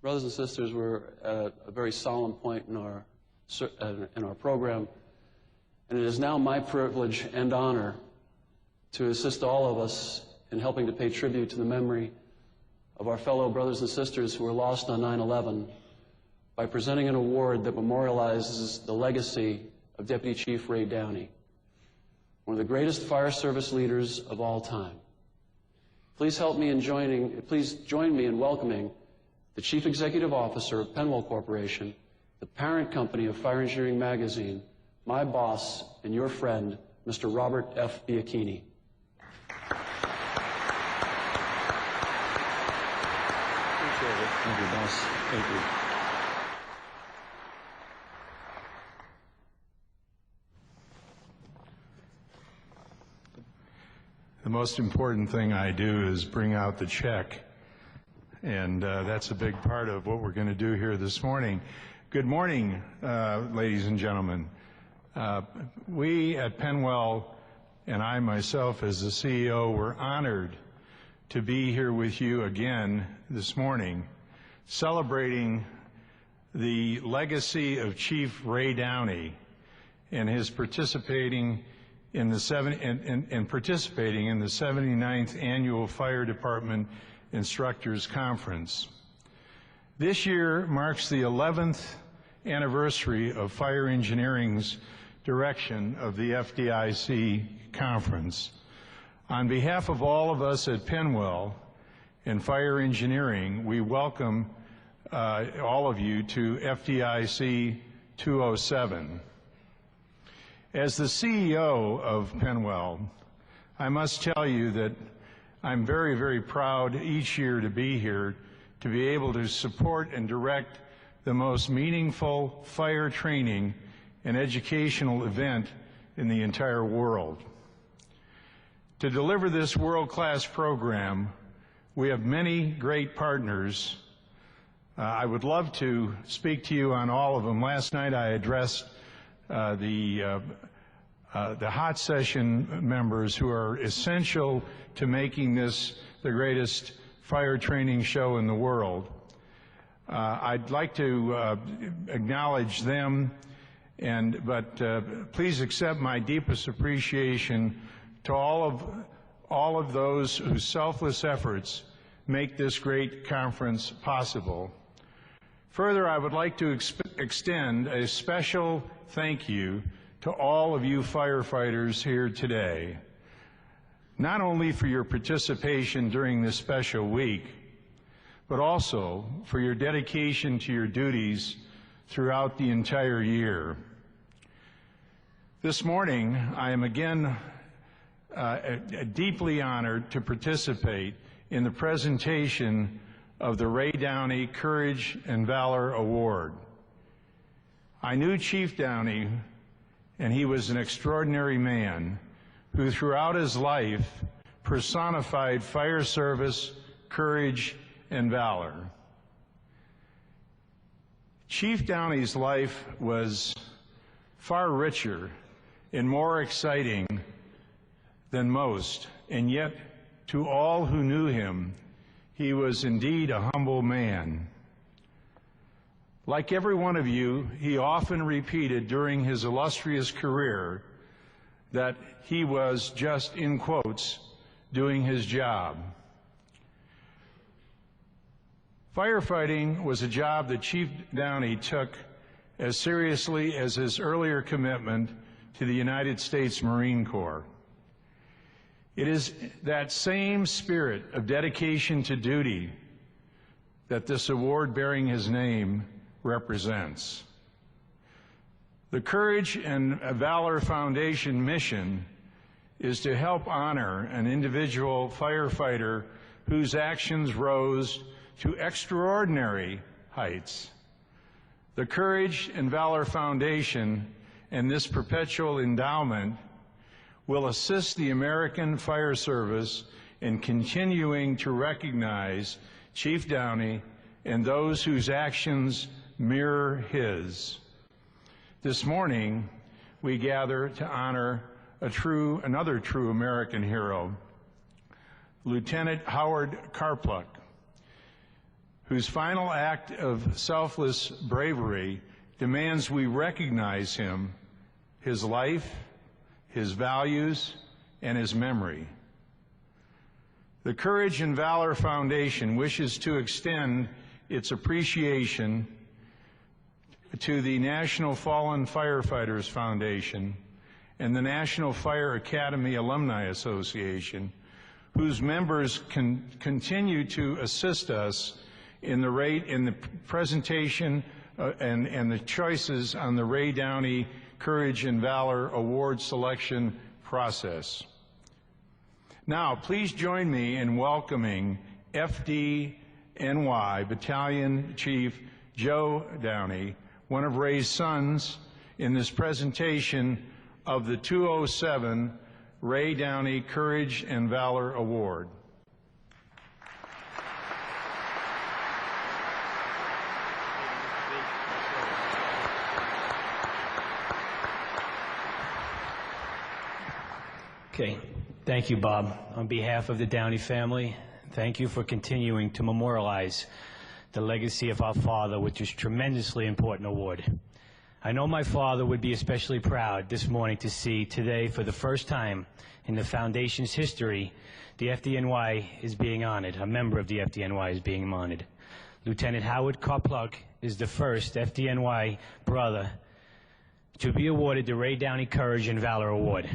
Brothers and sisters, we're at a very solemn point in our program, and it is now my privilege and honor to assist all of us in helping to pay tribute to the memory of our fellow brothers and sisters who were lost on 9/11 by presenting an award that memorializes the legacy of Deputy Chief Ray Downey, one of the greatest fire service leaders of all time. Please join me in welcoming the Chief Executive Officer of Penwell Corporation, the parent company of Fire Engineering Magazine, my boss and your friend, Mr. Robert F. Biachini. Appreciate it. Thank you, boss. Thank you. The most important thing I do is bring out the check, and that's a big part of what we're going to do here this morning. Good morning, ladies and gentlemen. We at Penwell, and I myself as the CEO, were honored to be here with you again this morning, celebrating the legacy of Chief Ray Downey and his participating in the 79th Annual Fire Department Instructors Conference. This year marks the 11th anniversary of fire engineering's direction of the FDIC conference. On behalf of all of us at Penwell and Fire Engineering, we welcome all of you to FDIC 207. As the CEO of Penwell, I must tell you that I'm very, very proud each year to be here, to be able to support and direct the most meaningful fire training and educational event in the entire world. To deliver this world-class program, we have many great partners. I would love to speak to you on all of them. Last night I addressed the hot session members who are essential to making this the greatest fire training show in the world. I'd like to acknowledge them, but please accept my deepest appreciation to all of those whose selfless efforts make this great conference possible. Further, I would like to extend a special thank you to all of you firefighters here today, not only for your participation during this special week, but also for your dedication to your duties throughout the entire year. This morning, I am again deeply honored to participate in the presentation of the Ray Downey Courage and Valor Award. I knew Chief Downey, and he was an extraordinary man who throughout his life personified fire service, courage, and valor. Chief Downey's life was far richer and more exciting than most, and yet to all who knew him, he was indeed a humble man. Like every one of you, he often repeated during his illustrious career that he was just, in quotes, doing his job. Firefighting was a job that Chief Downey took as seriously as his earlier commitment to the United States Marine Corps. It is that same spirit of dedication to duty that this award bearing his name represents. The Courage and Valor Foundation mission is to help honor an individual firefighter whose actions rose to extraordinary heights. The Courage and Valor Foundation and this perpetual endowment will assist the American Fire Service in continuing to recognize Chief Downey and those whose actions mirror his. This morning, we gather to honor another true American hero, Lieutenant Howie Carpluk, whose final act of selfless bravery demands we recognize him, his life, his values, and his memory. The Courage and Valor Foundation wishes to extend its appreciation to the National Fallen Firefighters Foundation and the National Fire Academy Alumni Association, whose members can continue to assist us in the presentation and the choices on the Ray Downey Courage and Valor Award selection process. Now, please join me in welcoming FDNY Battalion Chief Joe Downey, one of Ray's sons, in this presentation of the 207 Ray Downey Courage and Valor Award. Okay, thank you, Bob. On behalf of the Downey family, thank you for continuing to memorialize the legacy of our father with this tremendously important award. I know my father would be especially proud this morning to see today, for the first time in the Foundation's history, the FDNY is being honored. A member of the FDNY is being honored. Lieutenant Howie Carpluk is the first FDNY brother to be awarded the Ray Downey Courage and Valor Award.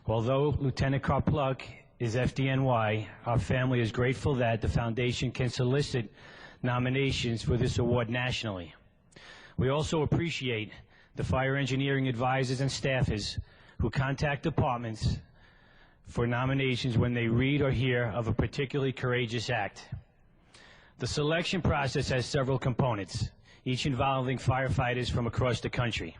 Although Lieutenant Carpluk is FDNY, our family is grateful that the Foundation can solicit nominations for this award nationally. We also appreciate the fire engineering advisors and staffers who contact departments for nominations when they read or hear of a particularly courageous act. The selection process has several components, each involving firefighters from across the country.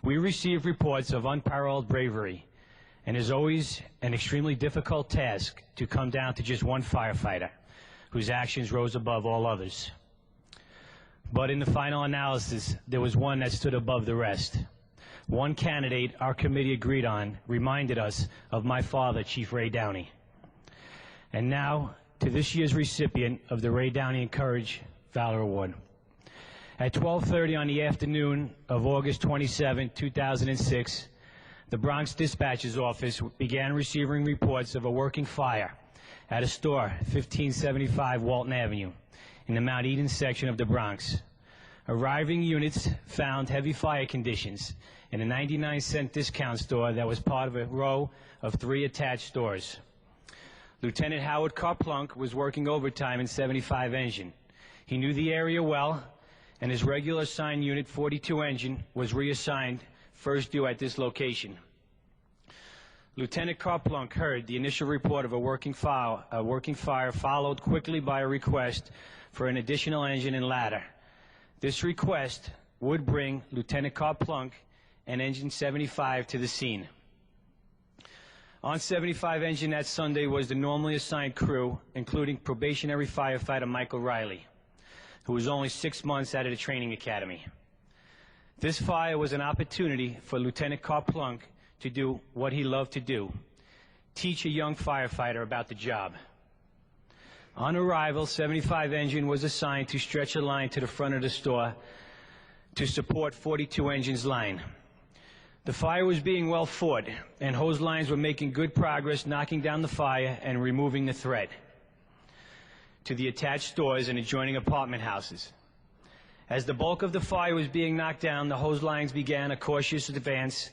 We receive reports of unparalleled bravery, and is always an extremely difficult task to come down to just one firefighter whose actions rose above all others. But in the final analysis, there was one that stood above the rest. One candidate our committee agreed on reminded us of my father, Chief Ray Downey. And now to this year's recipient of the Ray Downey Courage Valor Award. At 12:30 on the afternoon of August 27, 2006, the Bronx Dispatcher's Office began receiving reports of a working fire at a store, 1575 Walton Avenue, in the Mount Eden section of the Bronx. Arriving units found heavy fire conditions in a 99-cent discount store that was part of a row of 3 attached stores. Lieutenant Howard Carpluk was working overtime in 75 Engine. He knew the area well, and his regular assigned unit, 42 Engine, was reassigned first due at this location. Lieutenant Carpluk heard the initial report of a working fire, followed quickly by a request for an additional engine and ladder. This request would bring Lieutenant Carpluk and Engine 75 to the scene. On 75 Engine that Sunday was the normally assigned crew, including probationary firefighter Michael Riley, who was only 6 months out of the training academy. This fire was an opportunity for Lieutenant Carpluk to do what he loved to do, teach a young firefighter about the job. On arrival, 75 Engine was assigned to stretch a line to the front of the store to support 42 Engine's line. The fire was being well fought, and hose lines were making good progress knocking down the fire and removing the threat to the attached stores and adjoining apartment houses. As the bulk of the fire was being knocked down, the hose lines began a cautious advance,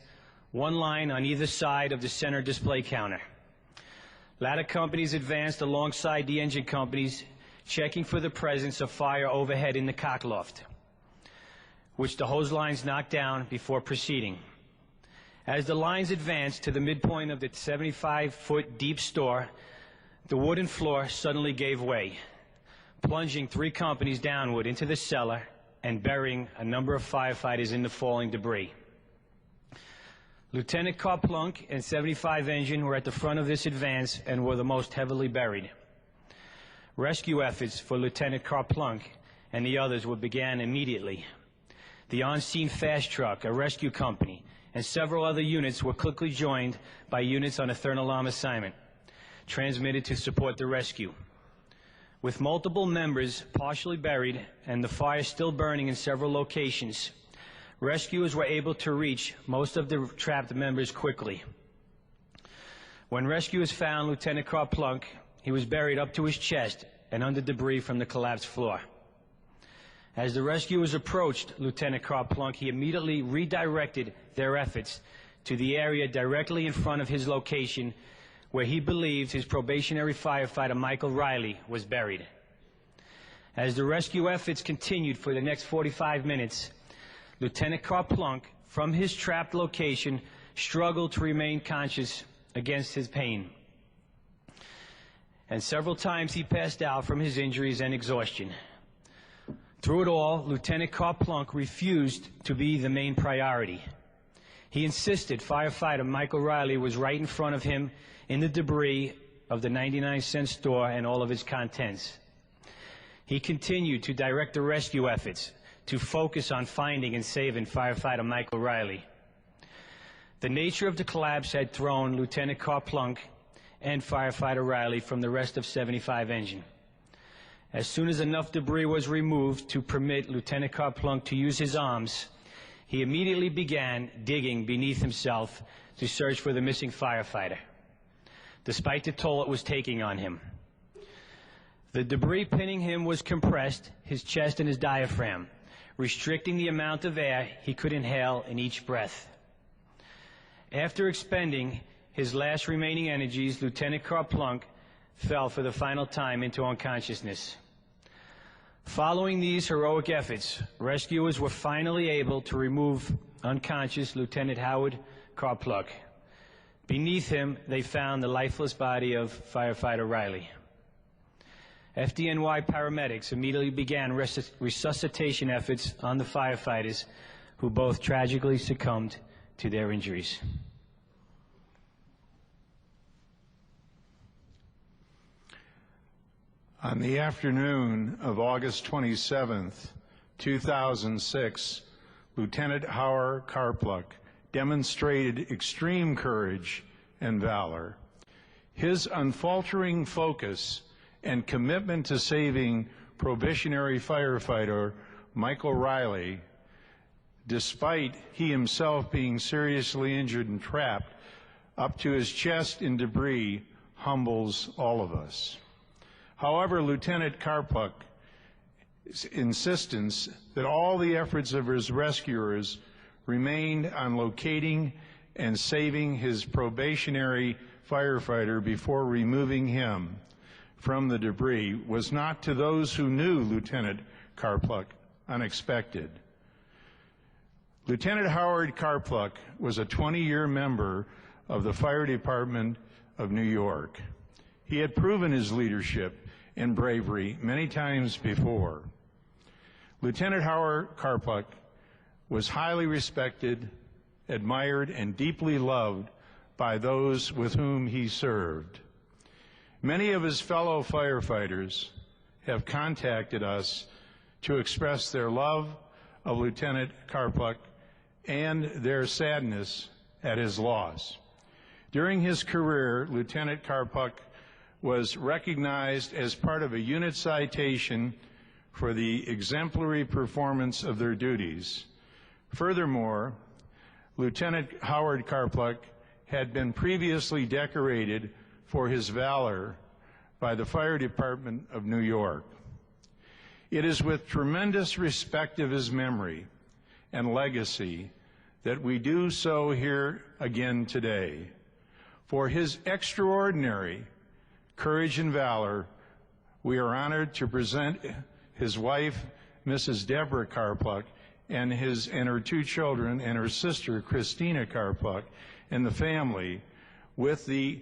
one line on either side of the center display counter. Ladder companies advanced alongside the engine companies, checking for the presence of fire overhead in the cock loft, which the hose lines knocked down before proceeding. As the lines advanced to the midpoint of the 75-foot deep store, the wooden floor suddenly gave way, plunging 3 companies downward into the cellar and burying a number of firefighters in the falling debris. Lieutenant Carpluk and 75 Engine were at the front of this advance and were the most heavily buried. Rescue efforts for Lieutenant Carpluk and the others began immediately. The on-scene fast truck, a rescue company, and several other units were quickly joined by units on a third alarm assignment, transmitted to support the rescue. With multiple members partially buried and the fire still burning in several locations, rescuers were able to reach most of the trapped members quickly. When rescuers found Lieutenant Carpluk, he was buried up to his chest and under debris from the collapsed floor. As the rescuers approached Lieutenant Carpluk, he immediately redirected their efforts to the area directly in front of his location where he believed his probationary firefighter Michael Riley was buried. As the rescue efforts continued for the next 45 minutes, Lieutenant Carpluk, from his trapped location, struggled to remain conscious against his pain. And several times he passed out from his injuries and exhaustion. Through it all, Lieutenant Carpluk refused to be the main priority. He insisted firefighter Michael Riley was right in front of him in the debris of the 99-cent store and all of its contents. He continued to direct the rescue efforts to focus on finding and saving firefighter Michael Riley. The nature of the collapse had thrown Lieutenant Carpluk and firefighter Riley from the rest of 75 engine. As soon as enough debris was removed to permit Lieutenant Carpluk to use his arms, he immediately began digging beneath himself to search for the missing firefighter, despite the toll it was taking on him. The debris pinning him was compressed, his chest and his diaphragm, restricting the amount of air he could inhale in each breath. After expending his last remaining energies, Lieutenant Carpluk fell for the final time into unconsciousness. Following these heroic efforts, rescuers were finally able to remove unconscious Lieutenant Howie Carpluk. Beneath him, they found the lifeless body of firefighter Riley. FDNY paramedics immediately began resuscitation efforts on the firefighters, who both tragically succumbed to their injuries. On the afternoon of August 27th, 2006, Lieutenant Howie Carpluk demonstrated extreme courage and valor. His unfaltering focus and commitment to saving probationary firefighter Michael Riley, despite he himself being seriously injured and trapped up to his chest in debris, humbles all of us. However, Lieutenant Carpluk's insistence that all the efforts of his rescuers remained on locating and saving his probationary firefighter before removing him from the debris was not, to those who knew Lieutenant Carpluk, unexpected. Lieutenant Howie Carpluk was a 20-year member of the Fire Department of New York. He had proven his leadership and bravery many times before. Lieutenant Howie Carpluk was highly respected, admired, and deeply loved by those with whom he served. Many of his fellow firefighters have contacted us to express their love of Lieutenant Carpluk and their sadness at his loss. During his career, Lieutenant Carpluk was recognized as part of a unit citation for the exemplary performance of their duties. Furthermore, Lieutenant Howie Carpluk had been previously decorated for his valor by the Fire Department of New York. It is with tremendous respect of his memory and legacy that we do so here again today. For his extraordinary courage and valor, we are honored to present his wife, Mrs. Deborah Carpluk, and her two children and her sister, Christina Carpluk, and the family with the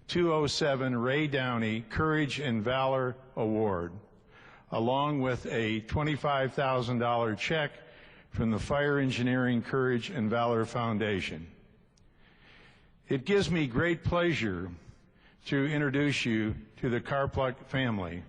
207 Ray Downey Courage and Valor Award, along with a $25,000 check from the Fire Engineering Courage and Valor Foundation. It gives me great pleasure to introduce you to the Carpluk family.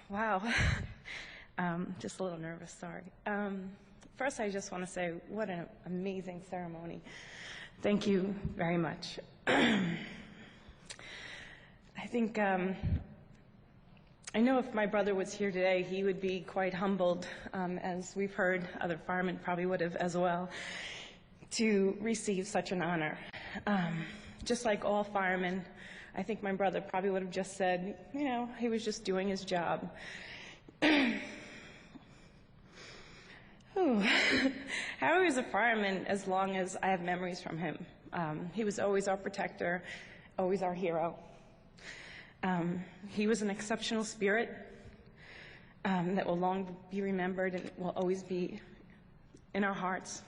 Wow. Just a little nervous, sorry. First, I just want to say what an amazing ceremony. Thank you very much. I think, I know if my brother was here today, he would be quite humbled, as we've heard other firemen probably would have as well, to receive such an honor. Just like all firemen, I think my brother probably would have just said, you know, he was just doing his job. Howie was a fireman as long as I have memories from him. He was always our protector, always our hero. He was an exceptional spirit that will long be remembered and will always be in our hearts.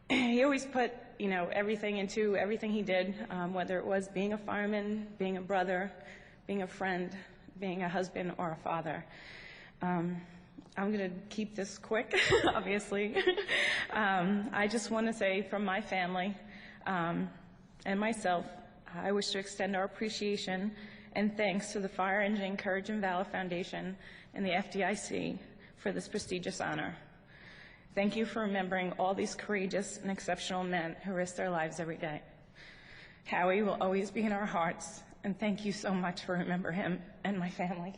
He always put, you know, everything into everything he did, whether it was being a fireman, being a brother, being a friend, being a husband or a father. I'm going to keep this quick, obviously. I just want to say from my family and myself, I wish to extend our appreciation and thanks to the Fire Engine Courage and Valor Foundation and the FDIC for this prestigious honor. Thank you for remembering all these courageous and exceptional men who risk their lives every day. Howie will always be in our hearts, and thank you so much for remembering him and my family.